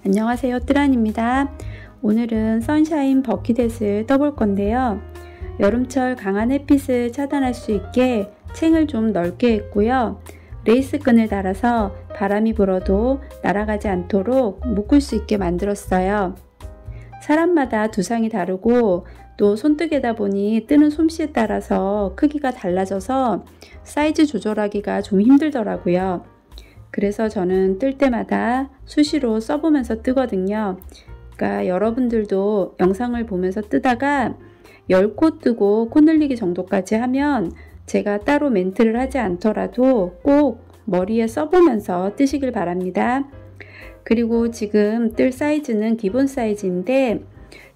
안녕하세요, 뜨란입니다. 오늘은 선샤인 버킷햇을 떠볼 건데요. 여름철 강한 햇빛을 차단할 수 있게 챙을 좀 넓게 했고요. 레이스 끈을 달아서 바람이 불어도 날아가지 않도록 묶을 수 있게 만들었어요. 사람마다 두상이 다르고 또 손뜨개다 보니 뜨는 솜씨에 따라서 크기가 달라져서 사이즈 조절하기가 좀 힘들더라고요. 그래서 저는 뜰 때마다 수시로 써보면서 뜨거든요. 그러니까 여러분들도 영상을 보면서 뜨다가 10코 뜨고 코 늘리기 정도까지 하면 제가 따로 멘트를 하지 않더라도 꼭 머리에 써보면서 뜨시길 바랍니다. 그리고 지금 뜰 사이즈는 기본 사이즈인데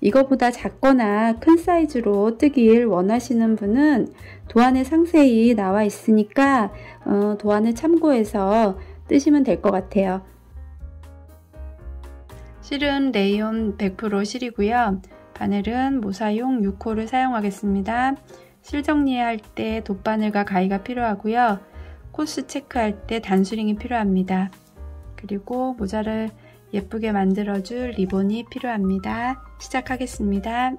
이거보다 작거나 큰 사이즈로 뜨길 원하시는 분은 도안에 상세히 나와 있으니까 도안을 참고해서 뜨시면 될 것 같아요. 실은 레이온 100% 실이고요. 바늘은 모사용 6호를 사용하겠습니다. 실 정리할 때 돗바늘과 가위가 필요하고요. 코스 체크할 때 단수링이 필요합니다. 그리고 모자를 예쁘게 만들어줄 리본이 필요합니다. 시작하겠습니다.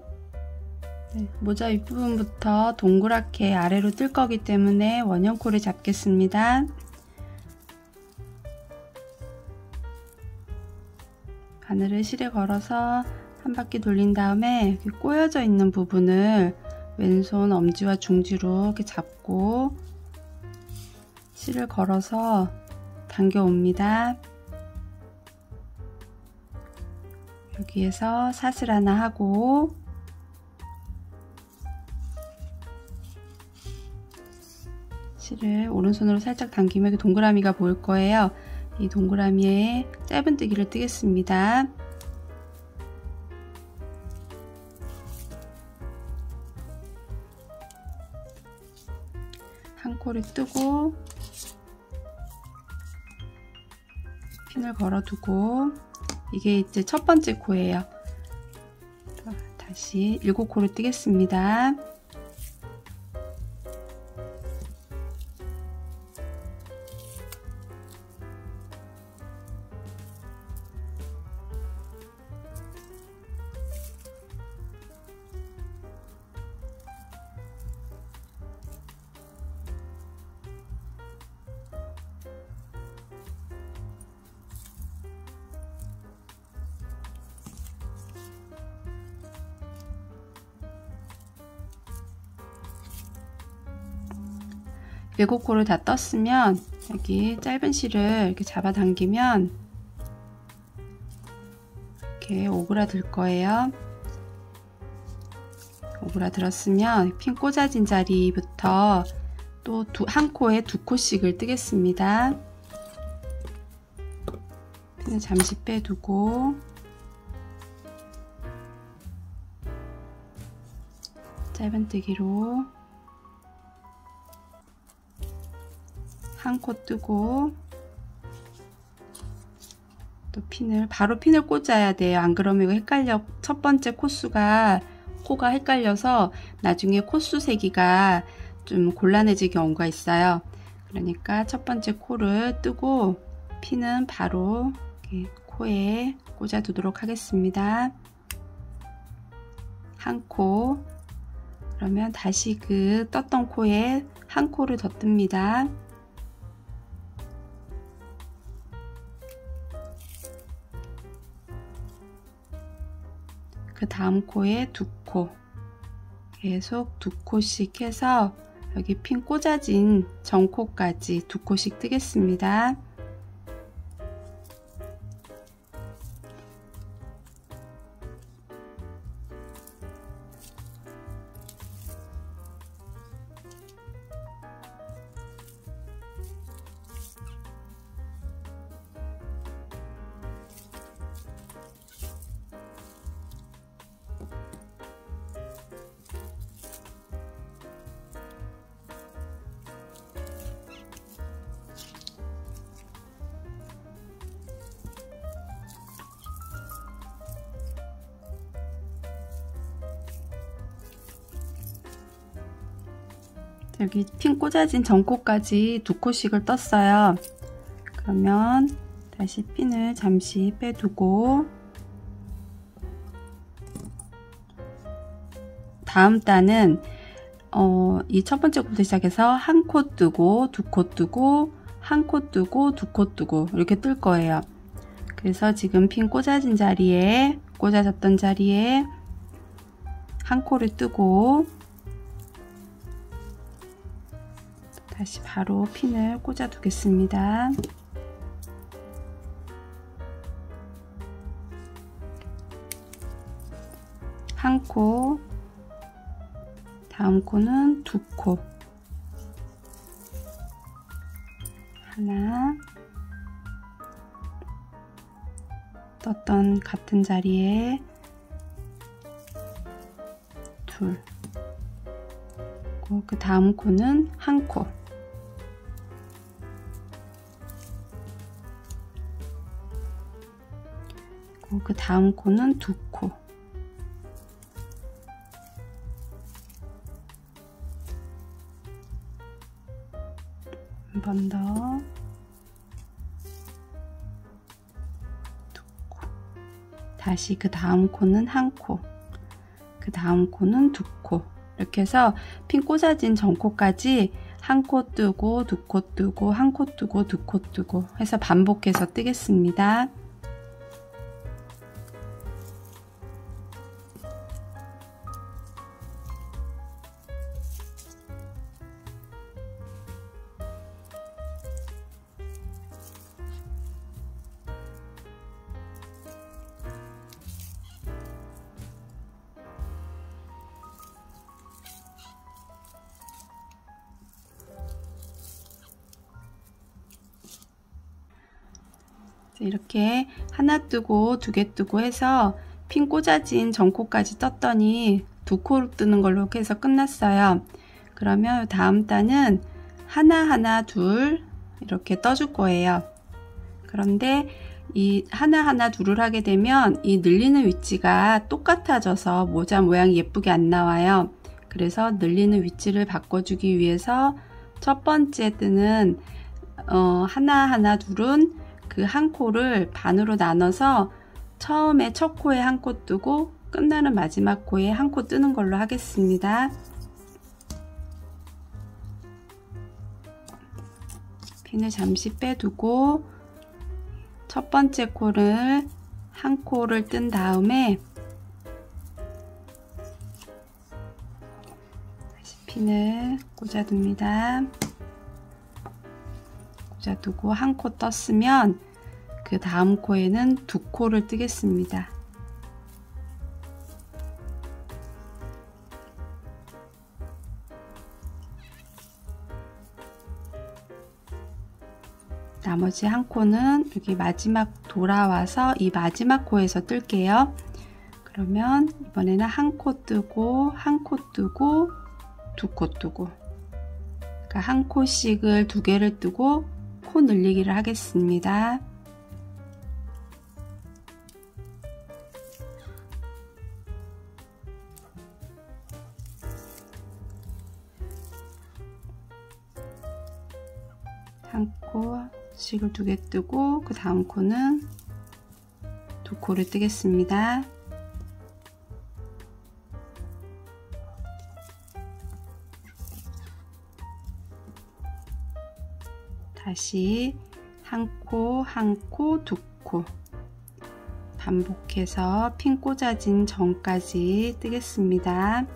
모자 윗부분부터 동그랗게 아래로 뜰 거기 때문에 원형코를 잡겠습니다. 바늘을 실에 걸어서 한 바퀴 돌린 다음에 이렇게 꼬여져 있는 부분을 왼손 엄지와 중지로 이렇게 잡고 실을 걸어서 당겨 옵니다. 여기에서 사슬 하나 하고 실을 오른손으로 살짝 당기면 이렇게 동그라미가 보일 거예요. 이 동그라미에 짧은뜨기를 뜨겠습니다. 한 코를 뜨고 핀을 걸어두고 이게 이제 첫 번째 코예요. 다시 7코를 뜨겠습니다. 일곱 코를 다 떴으면 여기 짧은 실을 이렇게 잡아당기면 이렇게 오그라들 거예요. 오그라들었으면 핀 꽂아진 자리부터 또 한 코에 2코씩을 뜨겠습니다. 핀을 잠시 빼두고 짧은뜨기로 한 코 뜨고 또 바로 핀을 꽂아야 돼요. 안 그러면 이거 첫 번째 코가 헷갈려서 나중에 코수 세기가 좀 곤란해질 경우가 있어요. 그러니까 첫 번째 코를 뜨고 핀은 바로 이렇게 코에 꽂아 두도록 하겠습니다. 한 코, 그러면 다시 그 떴던 코에 한 코를 더 뜹니다. 그 다음 코에 2코, 계속 2코씩 해서 여기 핀 꽂아진 전코까지 2코씩 뜨겠습니다. 여기 핀 꽂아진 전코까지 2코씩을 떴어요. 그러면 다시 핀을 잠시 빼두고 다음 단은 이 첫 번째 코부터 시작해서 한 코 뜨고 두 코 뜨고 한 코 뜨고 두 코 뜨고 이렇게 뜰 거예요. 그래서 지금 핀 꽂아진 자리에, 꽂아졌던 자리에 한 코를 뜨고 다시 바로 핀을 꽂아 두겠습니다. 한 코, 다음 코는 두 코, 하나, 떴던 같은 자리에 둘, 그 다음 코는 한 코, 그 다음 코는 두 코, 한 번 더, 두 코, 다시 그 다음 코는 한 코, 그 다음 코는 두 코, 이렇게 해서 핀 꽂아진 전 코까지 한 코 뜨고 두 코 뜨고 한 코 뜨고 두 코 뜨고 해서 반복해서 뜨겠습니다. 이렇게 하나 뜨고 두 개 뜨고 해서 핀 꽂아진 전코까지 떴더니 두 코로 뜨는 걸로 해서 끝났어요. 그러면 다음 단은 하나하나 둘 이렇게 떠줄 거예요. 그런데 이 하나하나 둘을 하게 되면 이 늘리는 위치가 똑같아져서 모자 모양이 예쁘게 안 나와요. 그래서 늘리는 위치를 바꿔주기 위해서 첫 번째 뜨는 하나하나 둘은 그 한 코를 반으로 나눠서 처음에 첫 코에 한 코 뜨고 끝나는 마지막 코에 한 코 뜨는 걸로 하겠습니다. 핀을 잠시 빼두고 첫 번째 코를 한 코를 뜬 다음에 다시 핀을 꽂아둡니다. 꽂아두고 한 코 떴으면 그 다음 코에는 두 코를 뜨겠습니다. 나머지 한 코는 여기 마지막 돌아와서 이 마지막 코에서 뜰게요. 그러면 이번에는 한 코 뜨고 한 코 뜨고 두 코 뜨고, 그러니까 한 코씩을 두 개를 뜨고 코 늘리기를 하겠습니다. 한 코씩을 두 개 뜨고 그 다음 코는 두 코를 뜨겠습니다. 다시 한 코, 한 코, 두 코 반복해서 핀 꽂아진 전까지 뜨겠습니다.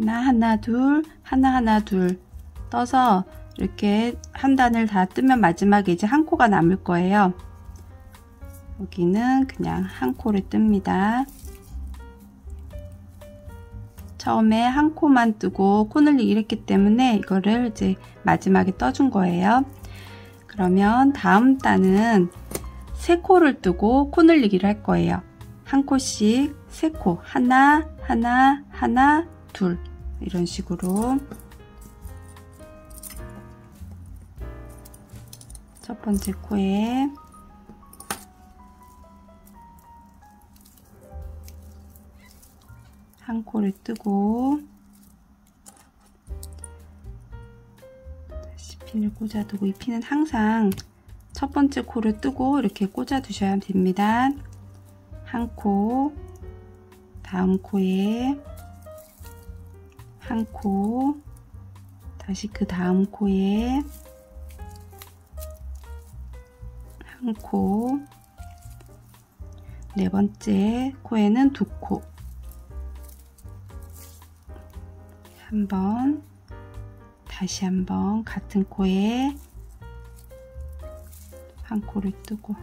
하나 둘 하나 둘 떠서 이렇게 한 단을 다 뜨면 마지막에 이제 한 코가 남을 거예요. 여기는 그냥 한 코를 뜹니다. 처음에 한 코만 뜨고 코 늘리기를 했기 때문에 이거를 이제 마지막에 떠준 거예요. 그러면 다음 단은 3코를 뜨고 코 늘리기를 할 거예요. 한 코씩 3코, 하나, 하나, 하나, 둘, 이런 식으로 첫 번째 코에 한 코를 뜨고 다시 핀을 꽂아두고, 이 핀은 항상 첫 번째 코를 뜨고 이렇게 꽂아 두셔야 됩니다. 한 코, 다음 코에 한 코, 다시 그 다음 코에 한 코, 네 번째 코에는 2코, 한 번, 다시 한 번 같은 코에 한 코를 뜨고,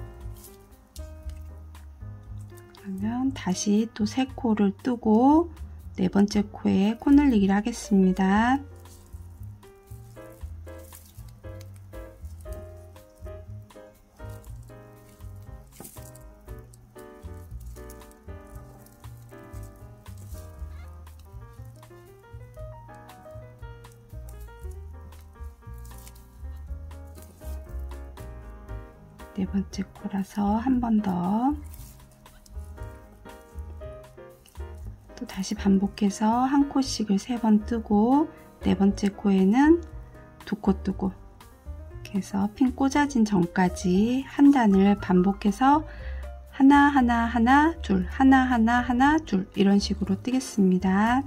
그러면 다시 또 3코를 뜨고 네 번째 코에 코 늘리기를 하겠습니다. 네 번째 코라서 한 번 더, 또 다시 반복해서 한 코씩을 3번 뜨고 네 번째 코에는 2코 뜨고, 이렇게 해서 핀 꽂아진 전까지 한 단을 반복해서 하나 하나 하나 둘, 하나 하나 하나 둘, 이런 식으로 뜨겠습니다.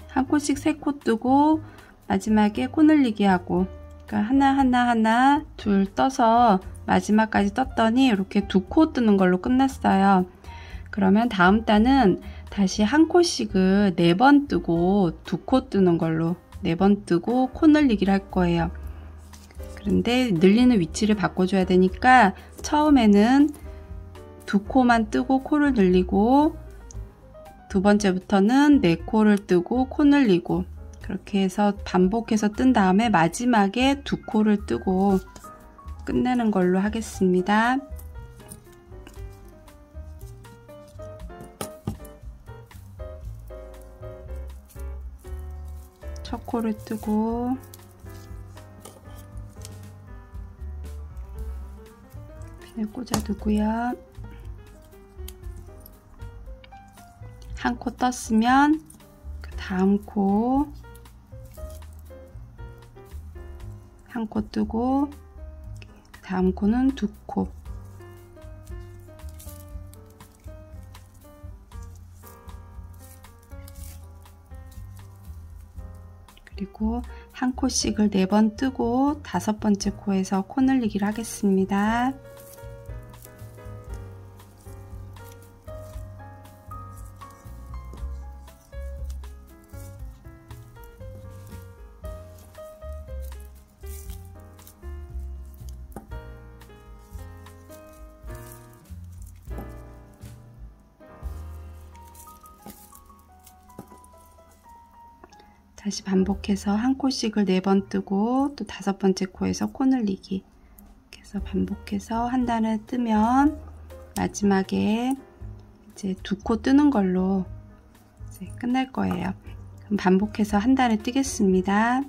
한 코씩 3코 뜨고 마지막에 코 늘리기 하고, 그러니까 하나 하나 하나 둘 떠서 마지막까지 떴더니 이렇게 2코 뜨는 걸로 끝났어요. 그러면 다음 단은 다시 한 코씩을 4번 뜨고 2코 뜨는 걸로, 4번 뜨고 코 늘리기를 할 거예요. 그런데 늘리는 위치를 바꿔줘야 되니까 처음에는 2코만 뜨고 코를 늘리고, 두 번째부터는 4코를 뜨고 코 늘리고, 그렇게 해서 반복해서 뜬 다음에 마지막에 2코를 뜨고 끝내는 걸로 하겠습니다. 첫 코를 뜨고 핀을 꽂아두고요. 한 코 떴으면 그 다음 코 한 코 뜨고, 그 다음 코는 2코, 그리고 한 코씩을 4번 뜨고 5번째 코에서 코 늘리기를 하겠습니다. 다시 반복해서 한 코씩을 4번 뜨고 또 5번째 코에서 코 늘리기, 이렇게 해서 반복해서 한 단을 뜨면 마지막에 이제 2코 뜨는 걸로 이제 끝날 거예요. 그럼 반복해서 한 단을 뜨겠습니다.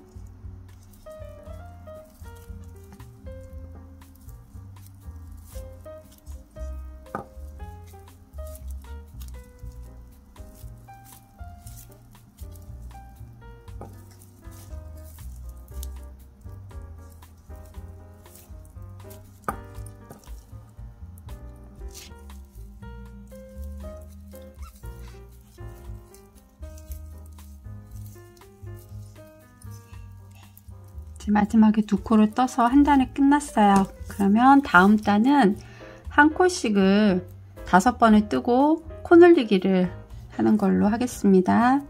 마지막에 2코를 떠서 한 단이 끝났어요. 그러면 다음 단은 한 코씩을 5번을 뜨고 코 늘리기를 하는 걸로 하겠습니다.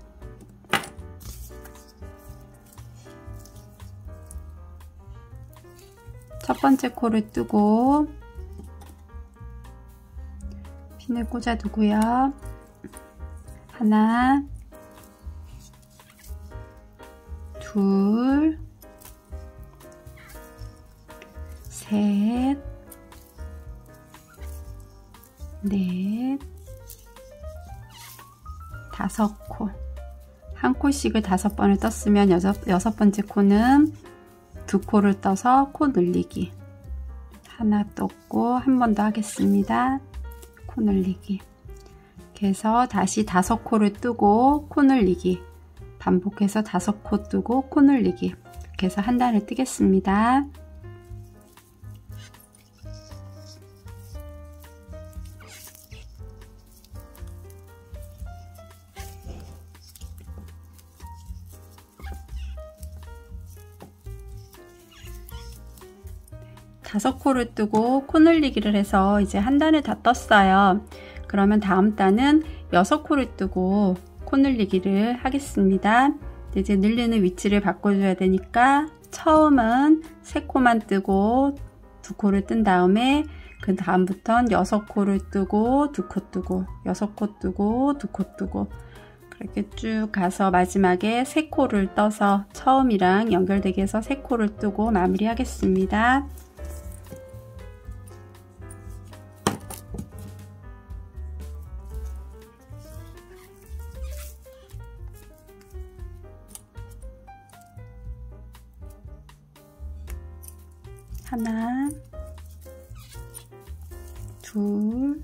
첫 번째 코를 뜨고 핀을 꽂아 두고요. 하나, 둘, 셋, 넷, 5코. 한 코씩을 5번을 떴으면 여섯 번째 코는 2코를 떠서 코 늘리기. 하나 떴고 한 번 더 하겠습니다. 코 늘리기. 이렇게 해서 다시 5코를 뜨고 코 늘리기. 반복해서 5코 뜨고 코 늘리기. 이렇게 해서 한 단을 뜨겠습니다. 다섯 코를 뜨고 코 늘리기를 해서 이제 한 단을 다 떴어요. 그러면 다음 단은 6코를 뜨고 코 늘리기를 하겠습니다. 이제 늘리는 위치를 바꿔줘야 되니까 처음은 3코만 뜨고 2코를 뜬 다음에 그 다음부터는 6코를 뜨고 2코 뜨고 6코 뜨고 2코 뜨고 그렇게 쭉 가서 마지막에 3코를 떠서 처음이랑 연결되게 해서 3코를 뜨고 마무리 하겠습니다. 하나, 둘,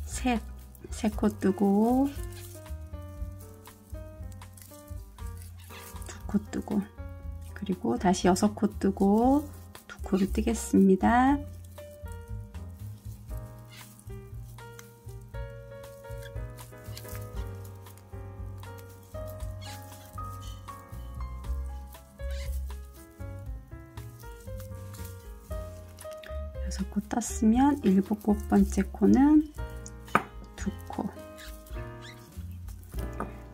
셋, 3코 뜨고 2코 뜨고 그리고 다시 6코 뜨고 2코를 뜨겠습니다. 여섯 코 떴으면 7번째 코는 2코.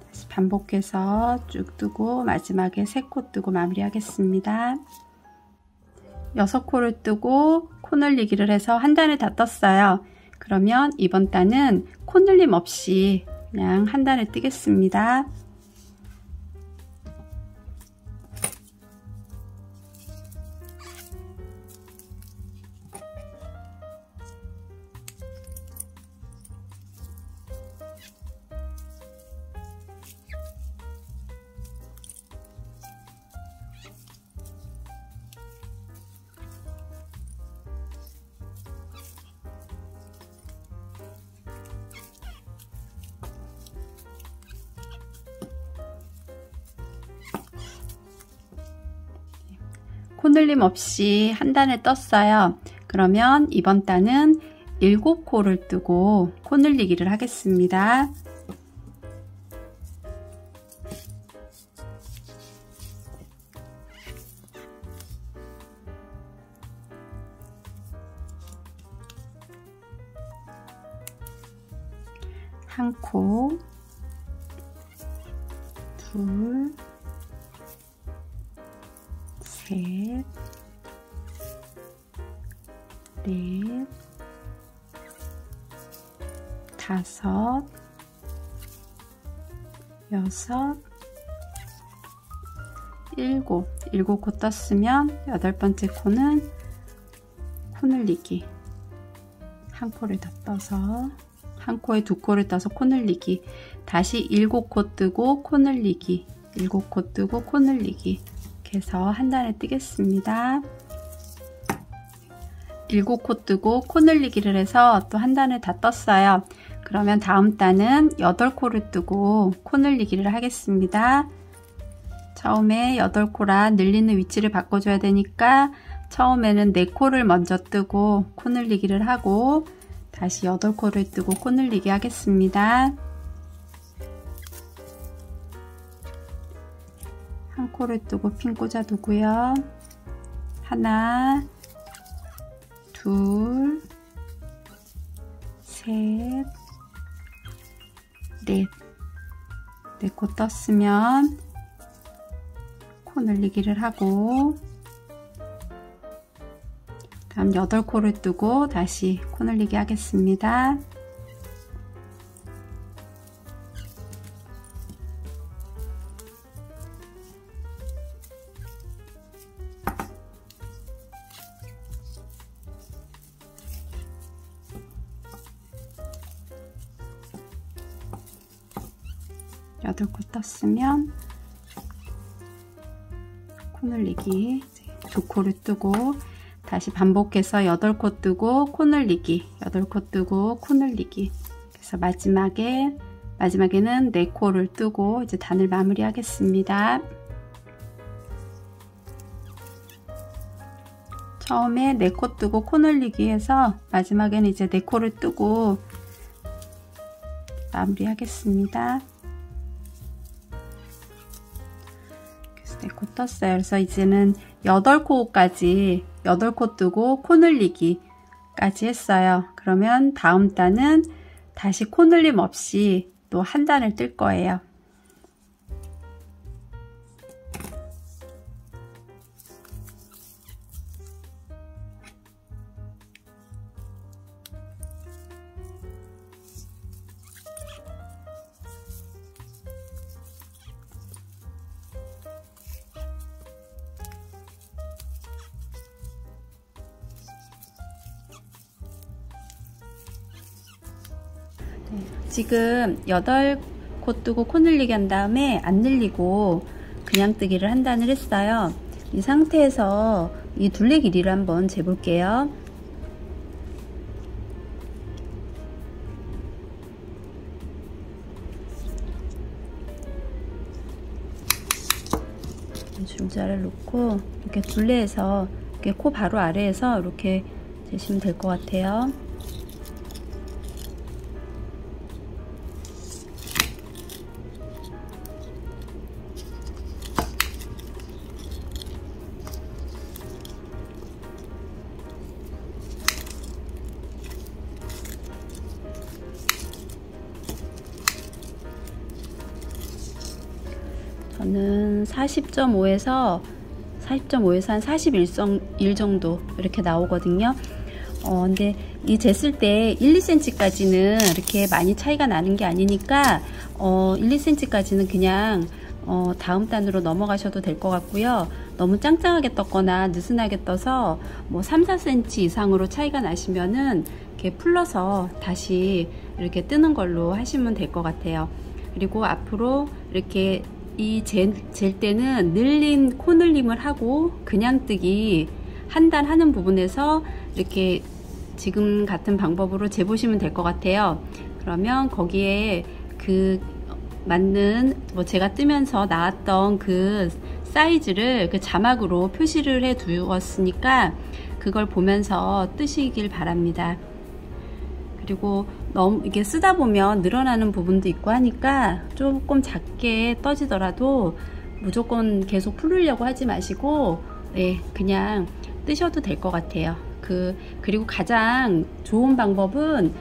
다시 반복해서 쭉 뜨고 마지막에 3코 뜨고 마무리 하겠습니다. 6코를 뜨고 코 늘리기를 해서 한 단을 다 떴어요. 그러면 이번 단은 코 늘림 없이 그냥 한 단을 뜨겠습니다. 코 늘림 없이 한 단을 떴어요. 그러면 이번 단은 7코를 뜨고 코 늘리기를 하겠습니다. 한 코, 둘, 셋, 넷, 5, 6, 7, 7코 떴으면 8번째 코는 코 늘리기. 한 코를 더 떠서 한 코에 2코를 떠서 코 늘리기. 다시 7코 뜨고 코 늘리기. 7코 뜨고 코 늘리기. 이렇게 해서 한 단을 뜨겠습니다. 7코 뜨고 코 늘리기를 해서 또 한 단을 다 떴어요. 그러면 다음 단은 8코를 뜨고 코 늘리기를 하겠습니다. 처음에 8코라 늘리는 위치를 바꿔줘야 되니까 처음에는 4코를 먼저 뜨고 코 늘리기를 하고 다시 8코를 뜨고 코 늘리기 하겠습니다. 한 코를 뜨고 핀 꽂아 두고요. 하나, 둘, 셋, 넷. 4코 떴으면 코 늘리기를 하고, 다음 8코를 뜨고 다시 코 늘리기 하겠습니다. 여덟 코 떴으면 코 늘리기 2코를 뜨고 다시 반복해서 8코 뜨고 코 늘리기, 8코 뜨고 코 늘리기. 그래서 마지막에는 4코를 뜨고 이제 단을 마무리 하겠습니다. 처음에 4코 뜨고 코 늘리기 해서 마지막에는 이제 4코를 뜨고 마무리 하겠습니다. 그래서 4코 떴어요. 그래서 이제는 8코까지 8코 뜨고 코 늘리기까지 했어요. 그러면 다음 단은 다시 코 늘림 없이 또 한 단을 뜰 거예요. 지금 8코 뜨고 코 늘리기 한 다음에 안 늘리고 그냥 뜨기를 한 단을 했어요. 이 상태에서 이 둘레 길이를 한번 재볼게요. 줄자를 놓고 이렇게 둘레에서 이렇게 코 바로 아래에서 이렇게 재시면 될 것 같아요. 저는 40.5에서 한 41 정도 이렇게 나오거든요. 근데 이 쟀을 때 1, 2cm까지는 이렇게 많이 차이가 나는 게 아니니까 1, 2cm까지는 그냥 다음 단으로 넘어가셔도 될 것 같고요. 너무 짱짱하게 떴거나 느슨하게 떠서 뭐 3, 4cm 이상으로 차이가 나시면은 이렇게 풀러서 다시 이렇게 뜨는 걸로 하시면 될 것 같아요. 그리고 앞으로 이렇게 잴 때는 늘린 코 늘림을 하고 그냥 뜨기 한 단 하는 부분에서 이렇게 지금 같은 방법으로 재보시면 될 것 같아요. 그러면 거기에 그 맞는 제가 뜨면서 나왔던 그 사이즈를 그 자막으로 표시를 해 두었으니까 그걸 보면서 뜨시길 바랍니다. 그리고 너무 이게 쓰다 보면 늘어나는 부분도 있고 하니까 조금 작게 떠지더라도 무조건 계속 풀으려고 하지 마시고 그냥 뜨셔도 될 것 같아요. 그리고 가장 좋은 방법은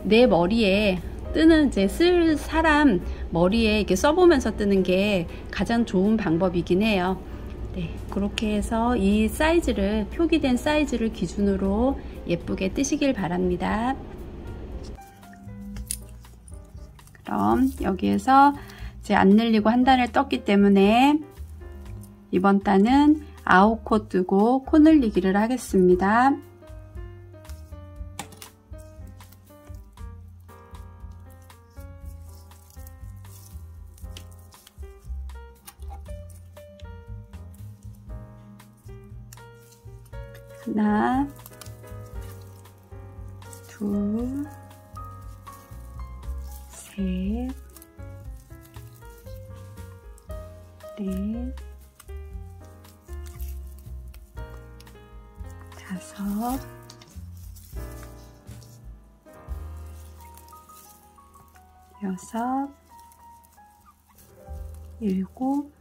내 머리에 뜨는 쓸 사람 머리에 이렇게 써보면서 뜨는 게 가장 좋은 방법이긴 해요. 그렇게 해서 이 사이즈를 표기된 사이즈를 기준으로 예쁘게 뜨시길 바랍니다. 그럼 여기에서 이제 안 늘리고 한 단을 떴기 때문에 이번 단은 9코 뜨고 코 늘리기를 하겠습니다. 하나, 둘, 셋, 넷, 다섯, 여섯, 일곱,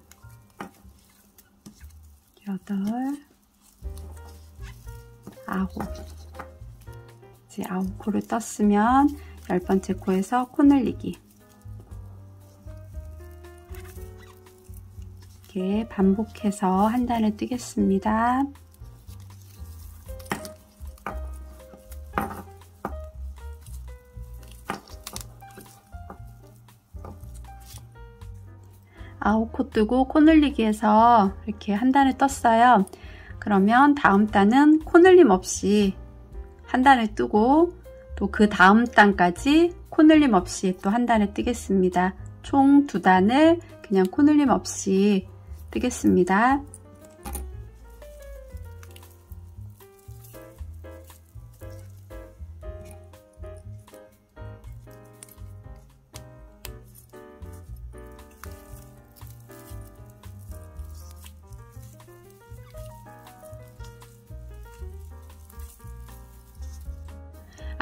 여덟, 아홉. 이제 9코를 떴으면 10번째 코에서 코 늘리기. 이렇게 반복해서 한 단을 뜨겠습니다. 아홉 코 뜨고 코 늘리기 해서 이렇게 한 단을 떴어요. 그러면 다음 단은 코 늘림 없이 한 단을 뜨고 또 그 다음 단까지 코 늘림 없이 또 한 단을 뜨겠습니다. 총 두 단을 그냥 코 늘림 없이 뜨겠습니다.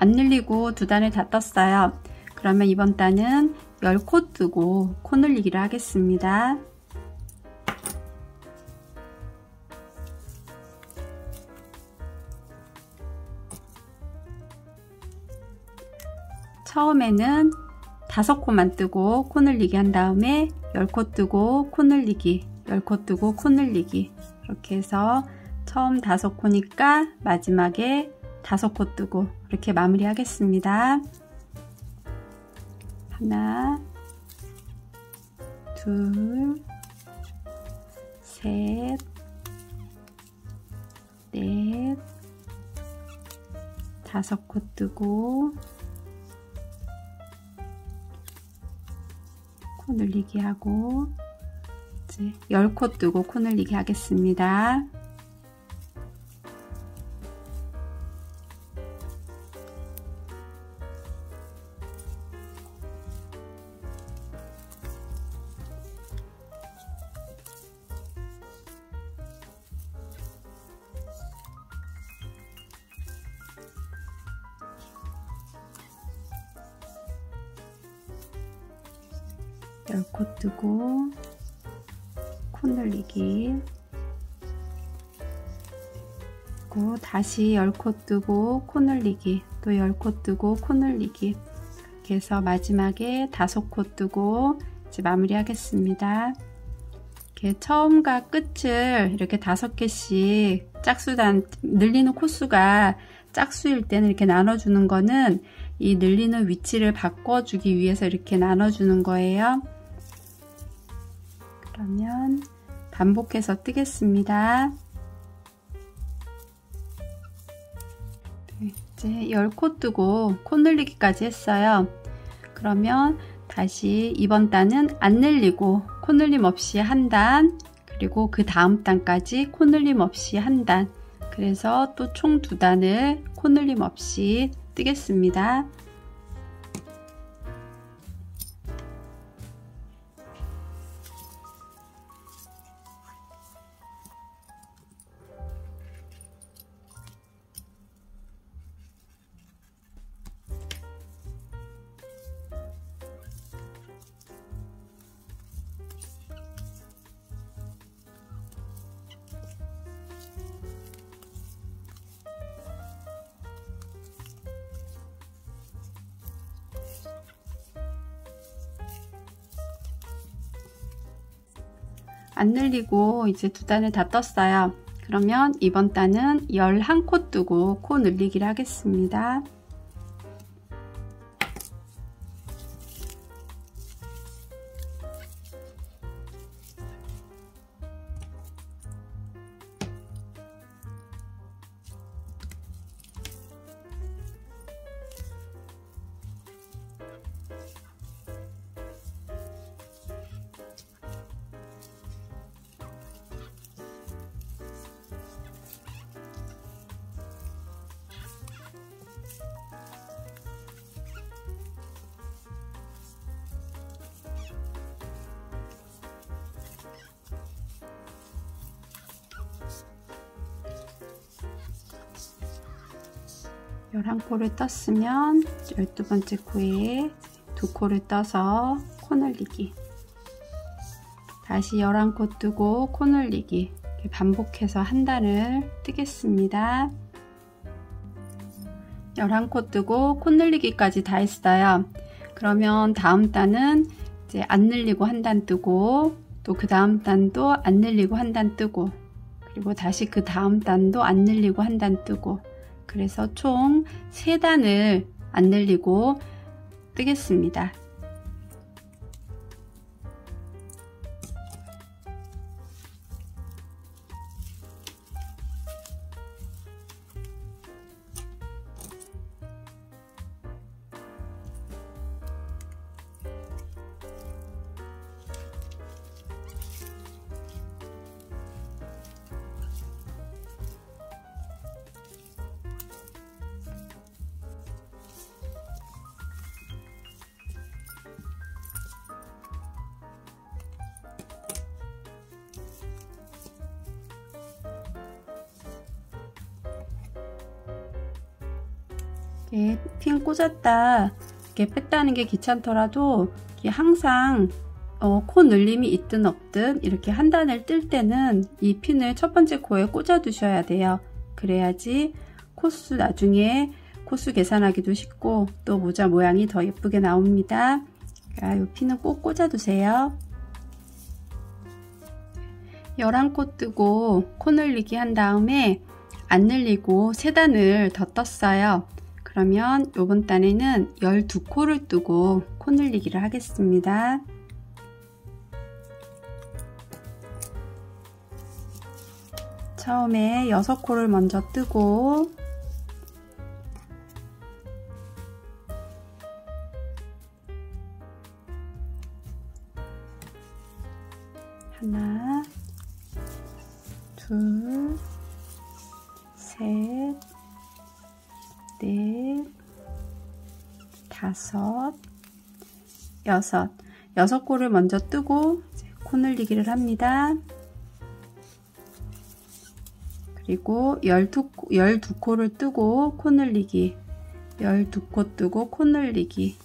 안 늘리고 두 단을 다 떴어요. 그러면 이번 단은 10코 뜨고 코 늘리기를 하겠습니다. 처음에는 5코만 뜨고 코 늘리기 한 다음에 10코 뜨고 코 늘리기, 10코 뜨고 코 늘리기, 이렇게 해서 처음 5코니까 마지막에 5코 뜨고 이렇게 마무리 하겠습니다. 하나, 둘, 셋, 넷, 5코 뜨고 코 늘리기 하고 이제 10코 뜨고 코 늘리기 하겠습니다. 열 코 뜨고 코 늘리기, 그리고 다시 10코 뜨고 코 늘리기, 또 10코 뜨고 코 늘리기, 이렇게 해서 마지막에 5코 뜨고 이제 마무리 하겠습니다. 이렇게 처음과 끝을 이렇게 5개씩 짝수단, 늘리는 코수가 짝수일 때는 이렇게 나눠주는 거는 이 늘리는 위치를 바꿔주기 위해서 이렇게 나눠주는 거예요. 그러면 반복해서 뜨겠습니다. 이제 10코 뜨고 코 늘리기까지 했어요. 그러면 다시 이번 단은 안 늘리고 코 늘림 없이 한 단, 그리고 그 다음 단까지 코 늘림 없이 한 단, 그래서 또 총 두 단을 코 늘림 없이 뜨겠습니다. 안 늘리고 이제 두 단을 다 떴어요. 그러면 이번 단은 11코 뜨고 코 늘리기를 하겠습니다. 열한 코를 떴으면 12번째 코에 2코를 떠서 코 늘리기, 다시 11코 뜨고 코 늘리기, 이렇게 반복해서 한 단을 뜨겠습니다. 11코 뜨고 코 늘리기까지 다 했어요. 그러면 다음 단은 이제 안 늘리고 한 단 뜨고, 또 그 다음 단도 안 늘리고 한 단 뜨고, 그리고 다시 그 다음 단도 안 늘리고 한 단 뜨고, 그래서 총 3단을 안 늘리고 뜨겠습니다. 이렇게 핀 꽂았다 이렇게 뺐다는 게 귀찮더라도 항상 코 늘림이 있든 없든 이렇게 한 단을 뜰 때는 이 핀을 첫 번째 코에 꽂아 두셔야 돼요. 그래야지 코수 나중에 코수 계산하기도 쉽고 또 모자 모양이 더 예쁘게 나옵니다. 이 핀은 꼭 꽂아 두세요. 11코 뜨고 코 늘리기 한 다음에 안 늘리고 3단을 더 떴어요. 그러면 이번 단에는 12코를 뜨고 코 늘리기를 하겠습니다. 처음에 6코를 먼저 뜨고, 하나, 둘, 셋, 넷, 다섯, 여섯. 6코를 먼저 뜨고 코 늘리기를 합니다. 그리고 12코를 뜨고 코 늘리기, 12코 뜨고 코 늘리기,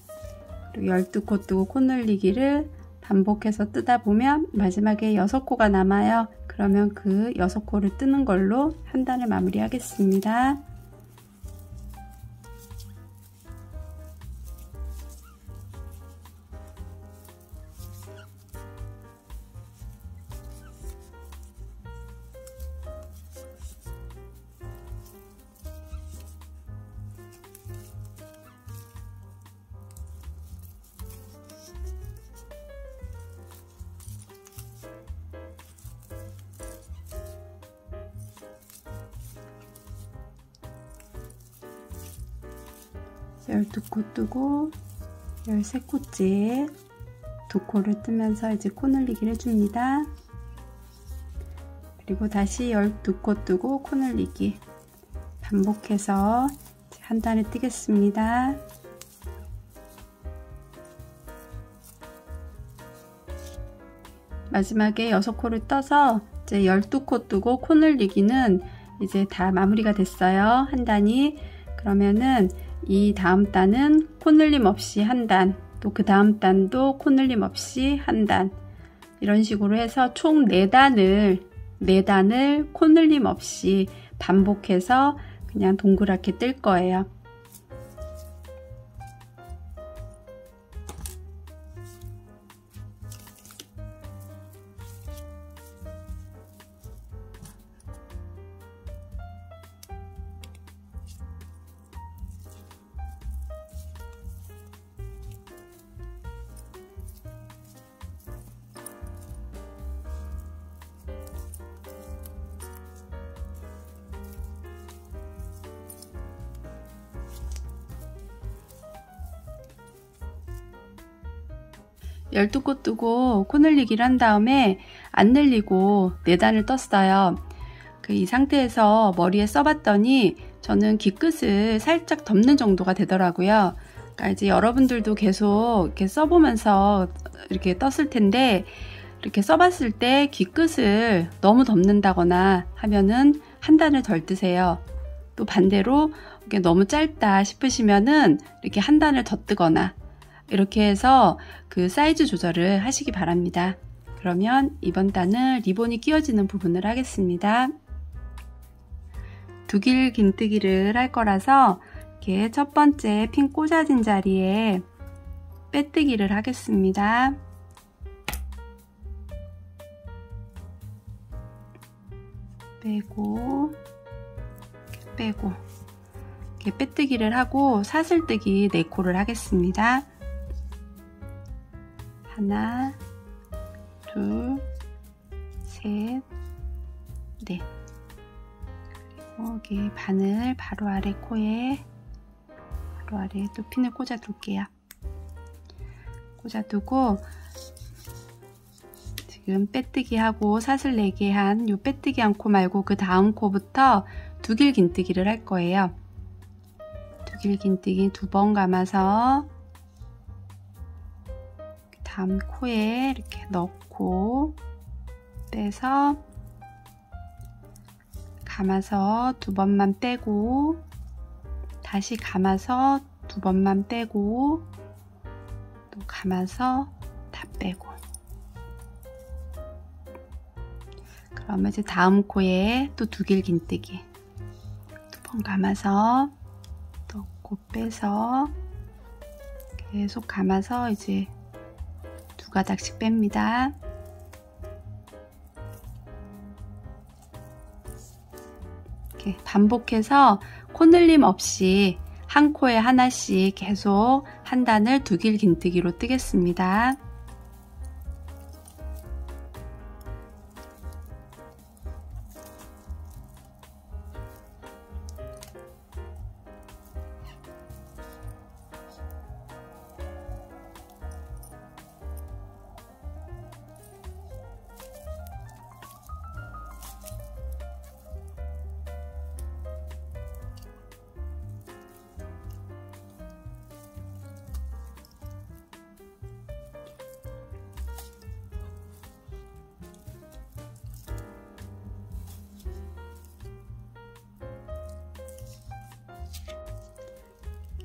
그리고 12코 뜨고 코 늘리기를 반복해서 뜨다 보면 마지막에 6코가 남아요. 그러면 그 6코를 뜨는 걸로 한 단을 마무리 하겠습니다. 열두 코 뜨고 13코째 2코를 뜨면서 이제 코 늘리기를 해줍니다. 그리고 다시 12코 뜨고 코 늘리기 반복해서 한 단을 뜨겠습니다. 마지막에 6코를 떠서 이제 12코 뜨고 코 늘리기는 이제 다 마무리가 됐어요. 한 단이. 그러면은 이 다음 단은 코 늘림 없이 한 단, 또 그 다음 단도 코 늘림 없이 한 단, 이런 식으로 해서 총 4단을 코 늘림 없이 반복해서 그냥 동그랗게 뜰 거예요. 열두 코 뜨고 코 늘리기를 한 다음에 안 늘리고 4단을 떴어요. 이 상태에서 머리에 써봤더니 저는 귀끝을 살짝 덮는 정도가 되더라고요. 그러니까 이제 여러분들도 계속 이렇게 써보면서 이렇게 떴을 텐데, 이렇게 써봤을 때 귀끝을 너무 덮는다거나 하면은 한 단을 덜 뜨세요. 또 반대로 이게 너무 짧다 싶으시면은 이렇게 한 단을 더 뜨거나, 이렇게 해서 그 사이즈 조절을 하시기 바랍니다. 그러면 이번 단은 리본이 끼워지는 부분을 하겠습니다. 두길 긴뜨기를 할 거라서 이렇게 첫 번째 핀 꽂아진 자리에 빼뜨기를 하겠습니다. 빼고 빼고 이렇게 빼뜨기를 하고 사슬뜨기 4코를 하겠습니다. 하나, 둘, 셋, 넷. 그리고 여기 바늘 바로 아래 코에 바로 아래에 또 핀을 꽂아 둘게요. 꽂아 두고 지금 빼뜨기 하고 사슬 4개 한 요 빼뜨기 한 코 말고 그 다음 코부터 두길 긴뜨기를 할 거예요. 두길 긴뜨기 2번 감아서 다음 코에 이렇게 넣고 빼서 감아서 2번만 빼고 다시 감아서 2번만 빼고 또 감아서 다 빼고 그러면 이제 다음 코에 또 두길 긴뜨기 2번 감아서 넣고 빼서 계속 감아서 이제 2가닥씩 뺍니다. 이렇게 반복해서 코늘림 없이 한 코에 하나씩 계속 한 단을 두길 긴뜨기로 뜨겠습니다.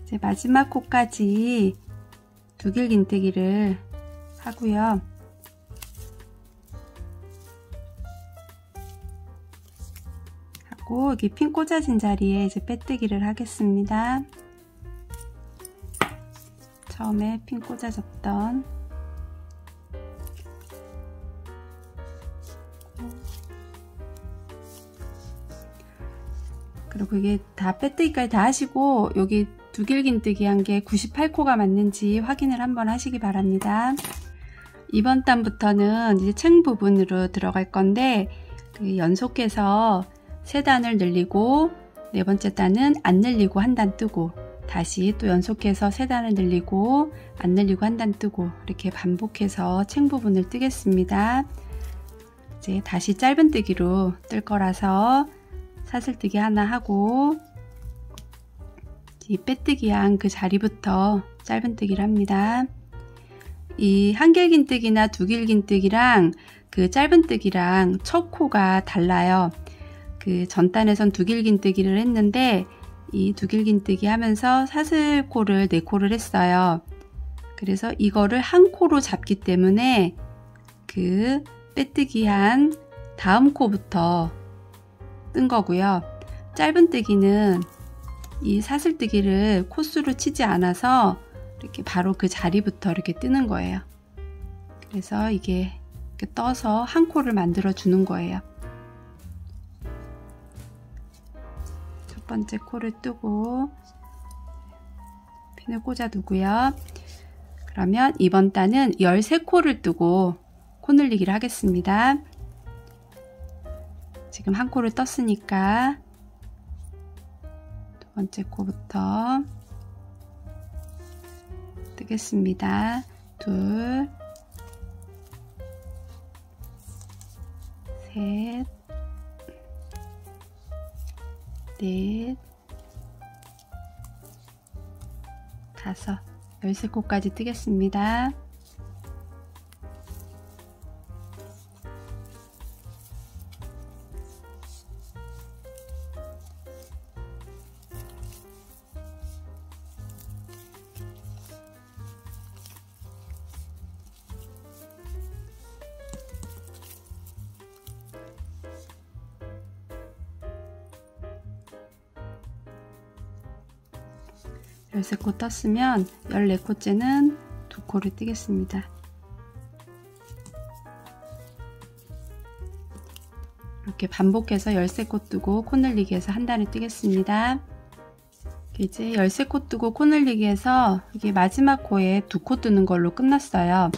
이제 마지막 코까지 두길 긴뜨기를 하고요. 하고 여기 핀 꽂아진 자리에 이제 빼뜨기를 하겠습니다. 처음에 핀 꽂아졌던 그리고 이게 다 빼뜨기까지 다 하시고 여기 두길 긴뜨기 한 게 98코가 맞는지 확인을 한번 하시기 바랍니다. 이번 단부터는 이제 층 부분으로 들어갈 건데 그 연속해서 3단을 늘리고 4번째 단은 안 늘리고 한 단 뜨고 다시 또 연속해서 3단을 늘리고 안 늘리고 한 단 뜨고 이렇게 반복해서 층 부분을 뜨겠습니다. 이제 다시 짧은뜨기로 뜰 거라서 사슬뜨기 하나 하고 이 빼뜨기 한 그 자리부터 짧은뜨기를 합니다. 이 한길긴뜨기나 두길긴뜨기랑 그 짧은뜨기랑 첫 코가 달라요. 그 전단에선 두길긴뜨기를 했는데 이 두길긴뜨기 하면서 사슬코를 4코를 했어요. 그래서 이거를 한 코로 잡기 때문에 그 빼뜨기 한 다음 코부터 뜬 거고요. 짧은뜨기는 이 사슬뜨기를 코수로 치지 않아서 이렇게 바로 그 자리부터 이렇게 뜨는 거예요. 그래서 이게 이렇게 떠서 한 코를 만들어 주는 거예요. 첫 번째 코를 뜨고 핀을 꽂아 두고요. 그러면 이번 단은 13코를 뜨고 코 늘리기를 하겠습니다. 지금 한 코를 떴으니까 두 번째 코부터 뜨겠습니다. 둘, 셋, 넷, 다섯, 13코까지 뜨겠습니다. 13코 떴으면 14코째는 2코를 뜨겠습니다. 이렇게 반복해서 13코 뜨고 코 늘리기 해서 한 단을 뜨겠습니다. 이제 13코 뜨고 코 늘리기 해서 이게 마지막 코에 2코 뜨는 걸로 끝났어요.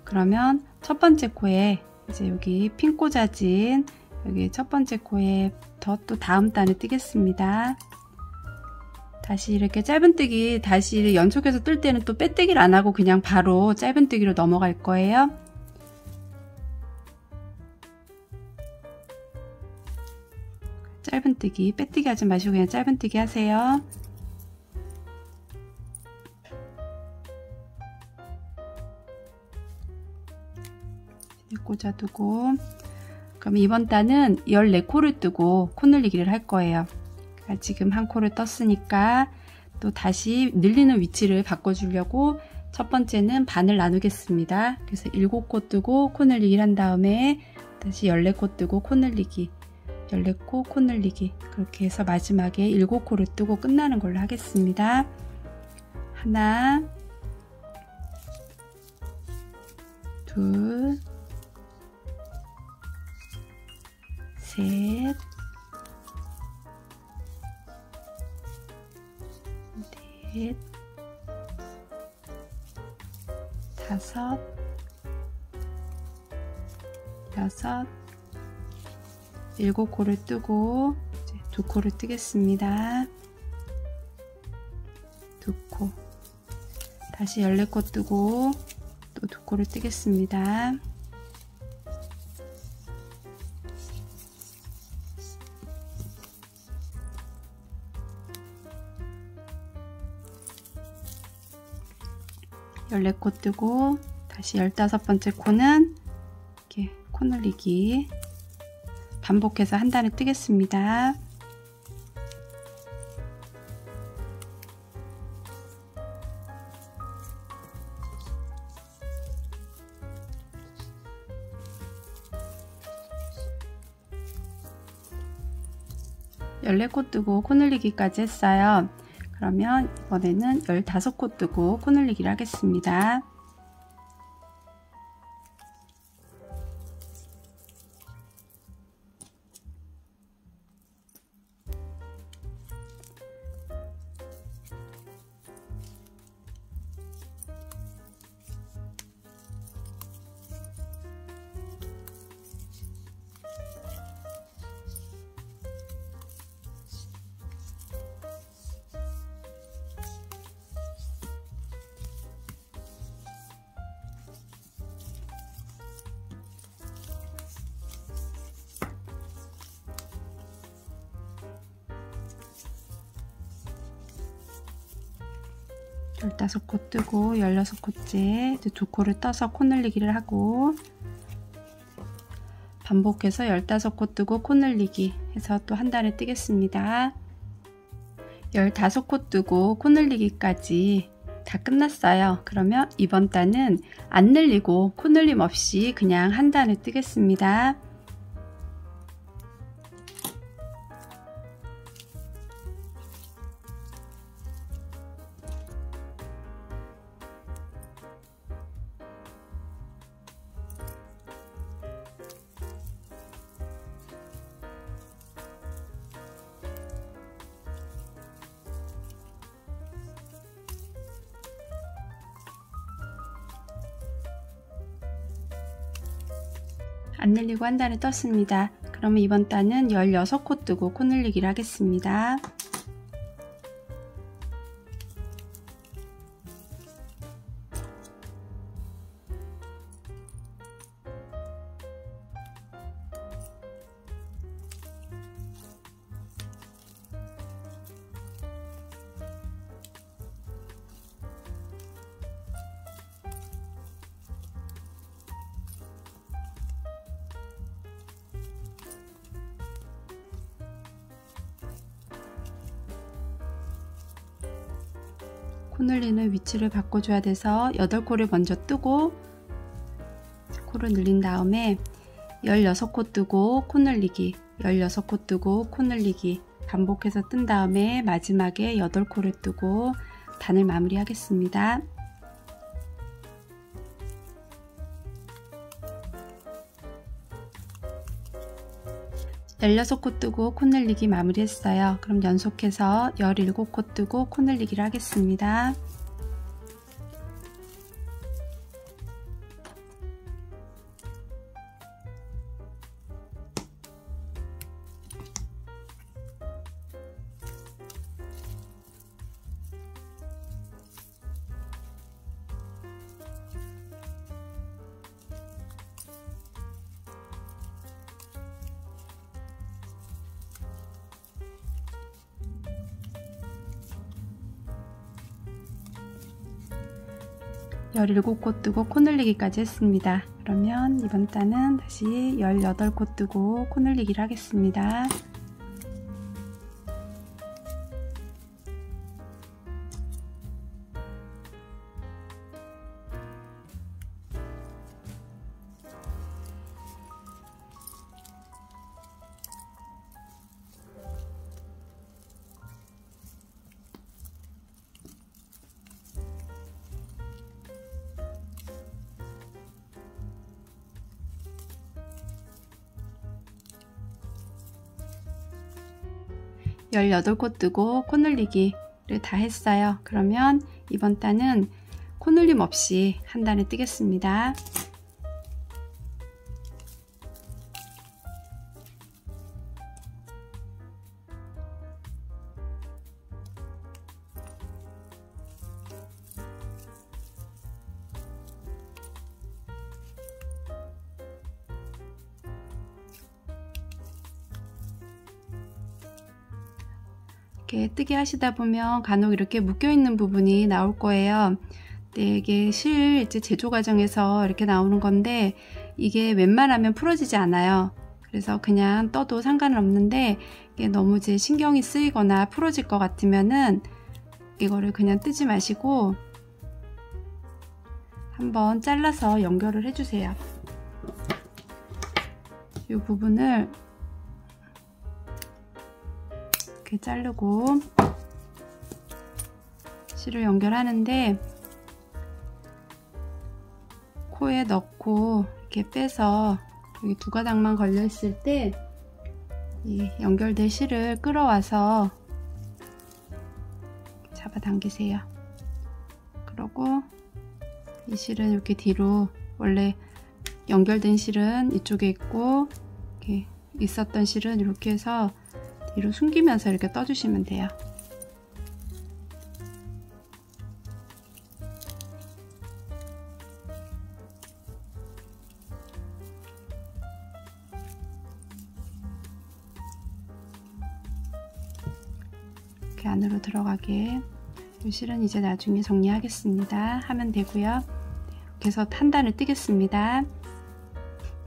그러면 첫 번째 코에 이제 여기 핀 꽂아진 여기 첫 번째 코에 더 또 다음 단을 뜨겠습니다. 다시 이렇게 짧은뜨기 다시 연속해서 뜰 때는 또 빼뜨기를 안 하고 그냥 바로 짧은뜨기로 넘어갈 거예요. 짧은뜨기, 빼뜨기 하지 마시고 그냥 짧은뜨기 하세요. 꽂아두고, 그럼 이번 단은 14코를 뜨고 코 늘리기를 할 거예요. 그러니까 지금 한 코를 떴으니까 또 다시 늘리는 위치를 바꿔주려고 첫 번째는 반을 나누겠습니다. 그래서 7코 뜨고 코 늘리기를 한 다음에 다시 14코 뜨고 코 늘리기, 14코 코 늘리기, 그렇게 해서 마지막에 7코를 뜨고 끝나는 걸로 하겠습니다. 하나, 둘, 셋, 넷, 다섯, 여섯, 7코를 뜨고 이제 2코를 뜨겠습니다. 2코, 다시 14코 뜨고 또 2코를 뜨겠습니다. (14코) 뜨고 다시 15번째 코는 이렇게 코 늘리기 반복해서 한 단을 뜨겠습니다. (14코) 뜨고 코 늘리기까지 했어요. 그러면 이번에는 15코 뜨고 코 늘리기를 하겠습니다. (15코) 뜨고 16코째 이제 2코를 떠서 코 늘리기를 하고 반복해서 15코 뜨고 코 늘리기 해서 또 한 단을 뜨겠습니다. 15코 뜨고 코 늘리기까지 다 끝났어요. 그러면 이번 단은 안 늘리고 코 늘림 없이 그냥 한 단을 뜨겠습니다. 안 늘리고 한 단을 떴습니다. 그러면 이번 단은 16코 뜨고 코 늘리기를 하겠습니다. 코 늘리는 위치를 바꿔줘야 돼서 8코를 먼저 뜨고 코를 늘린 다음에 16코 뜨고 코 늘리기, 16코 뜨고 코 늘리기 반복해서 뜬 다음에 마지막에 8코를 뜨고 단을 마무리하겠습니다. 16코 뜨고 코 늘리기 마무리했어요. 그럼 연속해서 17코 뜨고 코 늘리기를 하겠습니다. 열일곱 코 뜨고 코 늘리기까지 했습니다. 그러면 이번 단은 다시 18코 뜨고 코 늘리기를 하겠습니다. 열여덟 코 뜨고 코 늘리기를 다 했어요. 그러면 이번 단은 코 늘림 없이 한 단에 뜨겠습니다. 이렇게 뜨게 하시다 보면 간혹 이렇게 묶여 있는 부분이 나올 거예요. 네, 이게 실 이제 제조 과정에서 이렇게 나오는 건데 이게 웬만하면 풀어지지 않아요. 그래서 그냥 떠도 상관은 없는데 이게 너무 이제 신경이 쓰이거나 풀어질 것 같으면은 이거를 그냥 뜨지 마시고 한번 잘라서 연결을 해주세요. 이 부분을 이렇게 자르고 실을 연결하는데 코에 넣고 이렇게 빼서 여기 두 가닥만 걸려 있을 때 이 연결된 실을 끌어와서 잡아당기세요. 그러고 이 실은 이렇게 뒤로, 원래 연결된 실은 이쪽에 있고 이렇게 있었던 실은 이렇게 해서 뒤로 숨기면서 이렇게 떠주시면 돼요. 이렇게 안으로 들어가게. 이 실은 이제 나중에 정리하겠습니다. 하면 되고요. 이렇게 해서 한 단을 뜨겠습니다.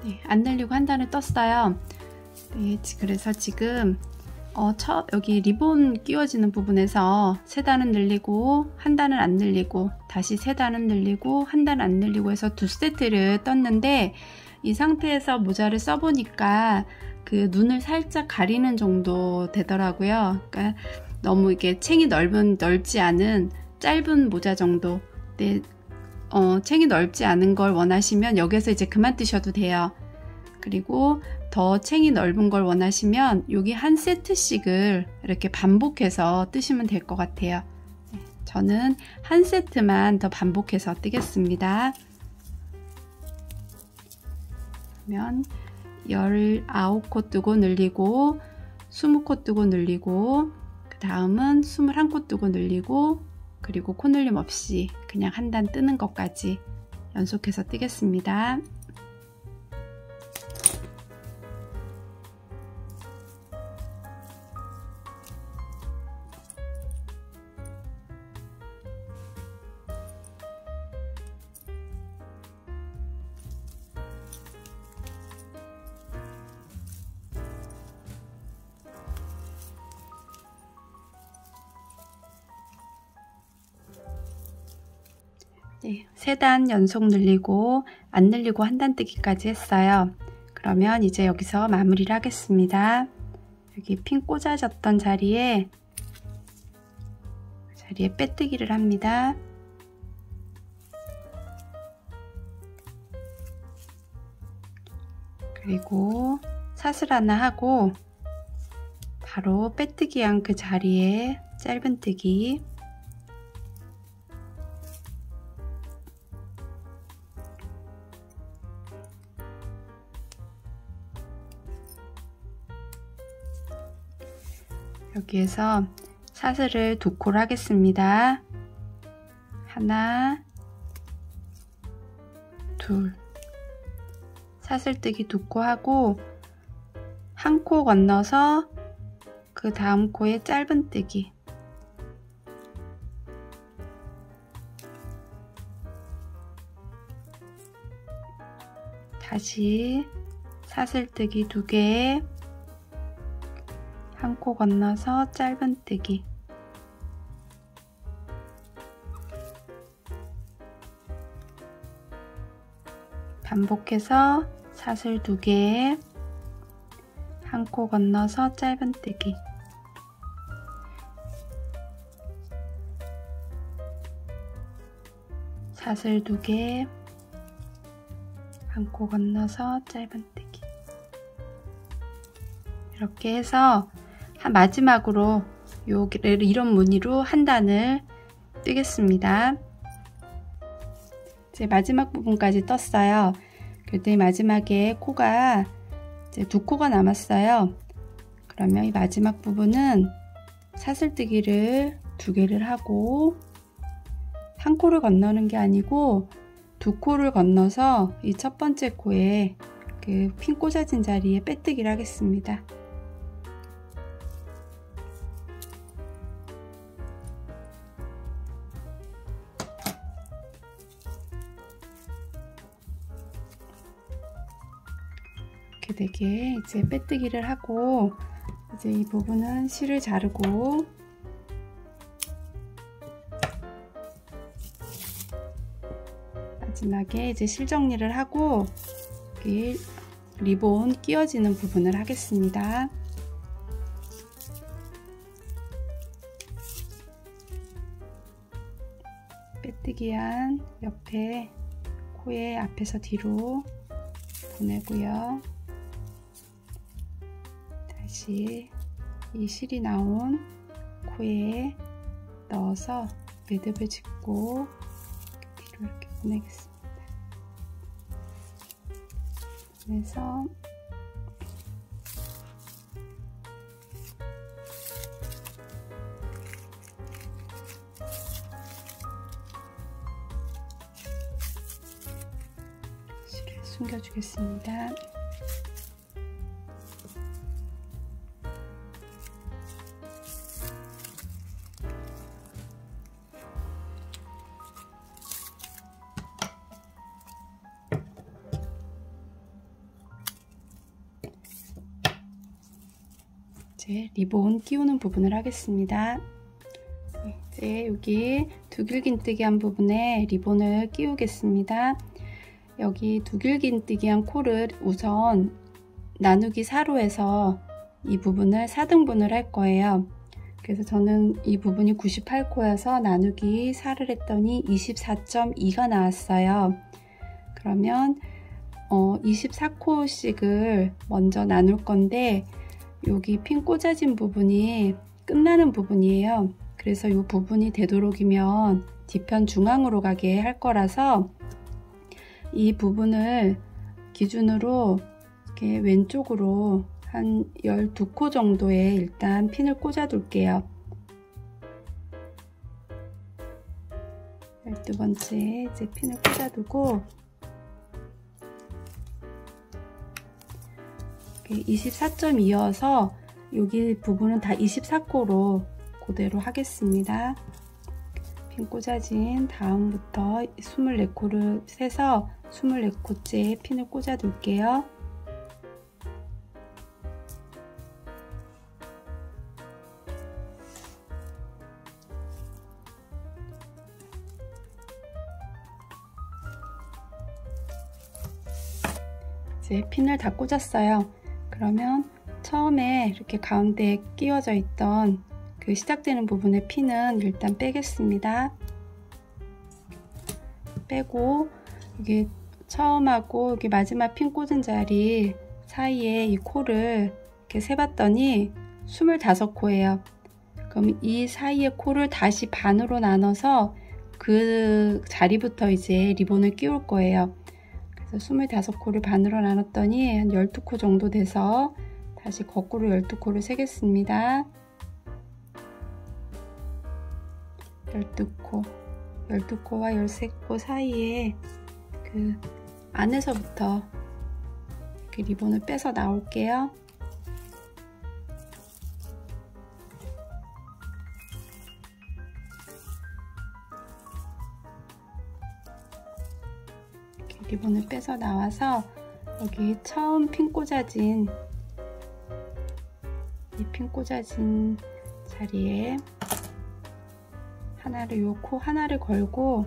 네, 안 늘리고 한 단을 떴어요. 네, 그래서 지금 여기 리본 끼워지는 부분에서 세 단은 늘리고 한 단은 안 늘리고 다시 세 단은 늘리고 한 단은 안 늘리고 해서 두 세트를 떴는데, 이 상태에서 모자를 써보니까 그 눈을 살짝 가리는 정도 되더라고요. 그러니까 너무 이게 챙이 넓지 않은 짧은 모자 정도. 네, 챙이 넓지 않은 걸 원하시면 여기서 이제 그만 뜨셔도 돼요. 그리고 더 챙이 넓은 걸 원하시면 여기 한 세트씩을 이렇게 반복해서 뜨시면 될 것 같아요. 저는 한 세트만 더 반복해서 뜨겠습니다. 그러면 19코 뜨고 늘리고 20코 뜨고 늘리고 그 다음은 21코 뜨고 늘리고 그리고 코 늘림 없이 그냥 한 단 뜨는 것까지 연속해서 뜨겠습니다. 네, 3단 연속 늘리고 안 늘리고 한 단 뜨기까지 했어요. 그러면 이제 여기서 마무리를 하겠습니다. 여기 핀 꽂아졌던 자리에 자, 자리에 빼뜨기를 합니다. 그리고 사슬 하나 하고 바로 빼뜨기한 그 자리에 짧은뜨기, 여기에서 사슬을 2코를 하겠습니다. 하나, 둘, 사슬뜨기 2코 하고 1코 건너서 그 다음 코에 짧은뜨기, 다시 사슬뜨기 2개, 1코 건너서 짧은뜨기, 반복해서 사슬 2개, 1코 건너서 짧은뜨기, 사슬 2개, 1코 건너서 짧은뜨기. 이렇게 해서 마지막으로 이런 무늬로 한 단을 뜨겠습니다. 이제 마지막 부분까지 떴어요. 그랬더니 마지막에 코가 이제 2코가 남았어요. 그러면 이 마지막 부분은 사슬뜨기를 2개를 하고 1코를 건너는 게 아니고 2코를 건너서 이 첫 번째 코에 그 핀 꽂아진 자리에 빼뜨기를 하겠습니다. 이렇게 되게 이제 빼뜨기를 하고 이제 이 부분은 실을 자르고 마지막에 이제 실 정리를 하고 여기 리본 끼워지는 부분을 하겠습니다. 빼뜨기한 옆에 코에 앞에서 뒤로 보내고요. 다시 이 실이 나온 코에 넣어서 매듭을 짓고 뒤로 이렇게 보내겠습니다. 그래서 실을 숨겨주겠습니다. 이제 리본 끼우는 부분을 하겠습니다. 이제 여기 두길긴뜨기 한 부분에 리본을 끼우겠습니다. 여기 두길긴뜨기 한 코를 우선 나누기 4로 해서 이 부분을 4등분을 할 거예요. 그래서 저는 이 부분이 98코여서 나누기 4를 했더니 24.2가 나왔어요. 그러면 24코씩을 먼저 나눌 건데 여기 핀 꽂아진 부분이 끝나는 부분이에요. 그래서 이 부분이 되도록이면 뒤편 중앙으로 가게 할 거라서 이 부분을 기준으로 이렇게 왼쪽으로 한 12코 정도에 일단 핀을 꽂아 둘게요. 12번째 이제 핀을 꽂아 두고 24.2여서 여기 부분은 다 24코로 그대로 하겠습니다. 핀 꽂아진 다음부터 24코를 세서 24코째 핀을 꽂아 둘게요. 이제 핀을 다 꽂았어요. 그러면 처음에 이렇게 가운데에 끼워져 있던 그 시작되는 부분의 핀은 일단 빼겠습니다. 빼고 여기 처음하고 여기 마지막 핀 꽂은 자리 사이에 이 코를 이렇게 세봤더니 25코예요. 그럼 이 사이의 코를 다시 반으로 나눠서 그 자리부터 이제 리본을 끼울 거예요. 그래서 25코를 반으로 나눴더니 한 12코 정도 돼서 다시 거꾸로 12코를 세겠습니다. 12코, 12코와 13코 사이에 그 안에서부터 이렇게 리본을 빼서 나올게요. 이렇게 리본을 빼서 나와서 여기 처음 핀 꽂아진 이 핀 꽂아진 자리에 하나를 요 코 하나를 걸고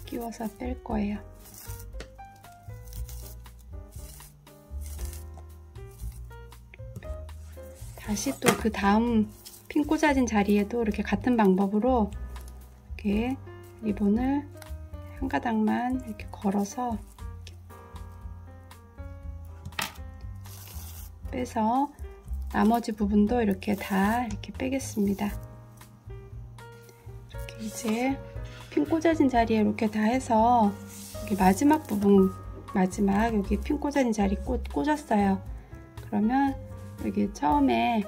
끼워서 뺄 거예요. 다시 또 그 다음 핀 꽂아진 자리에도 이렇게 같은 방법으로 이렇게 리본을 한 가닥만 이렇게 걸어서 빼서 나머지 부분도 이렇게 다 이렇게 빼겠습니다. 이렇게 이제 핀 꽂아진 자리에 이렇게 다 해서 여기 마지막 부분, 마지막 여기 핀 꽂아진 자리 꽂았어요. 그러면 여기 처음에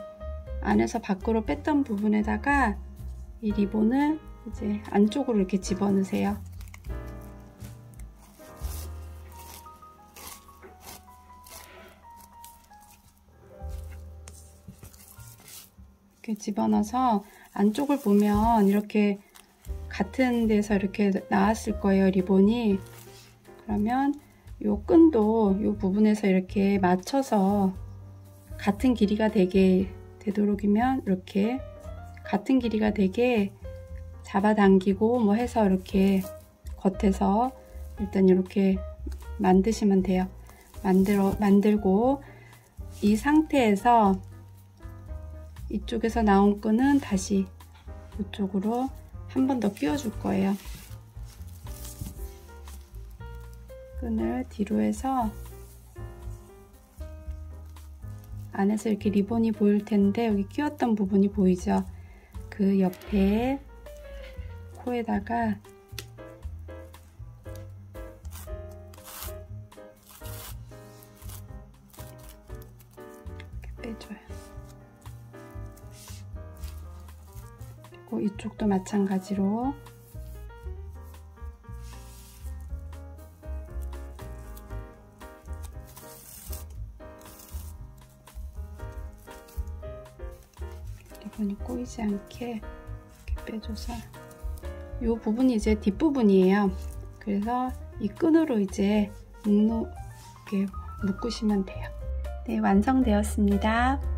안에서 밖으로 뺐던 부분에다가 이 리본을 이제 안쪽으로 이렇게 집어넣으세요. 이렇게 집어넣어서 안쪽을 보면 이렇게 같은 데서 이렇게 나왔을 거예요, 리본이. 그러면 요 끈도 요 부분에서 이렇게 맞춰서 같은 길이가 되도록이면 이렇게 같은 길이가 되게 잡아당기고 뭐 해서 이렇게 겉에서 일단 이렇게 만드시면 돼요. 만들고 이 상태에서 이쪽에서 나온 끈은 다시 이쪽으로 한 번 더 끼워 줄 거예요. 끈을 뒤로 해서 안에서 이렇게 리본이 보일 텐데 여기 끼웠던 부분이 보이죠? 그 옆에 코에다가 이렇게 빼줘요. 그리고 이쪽도 마찬가지로 리본이 꼬이지 않게 이렇게 빼줘서 이 부분이 이제 뒷부분이에요. 그래서 이 끈으로 이제 이렇게 묶으시면 돼요. 네, 완성되었습니다.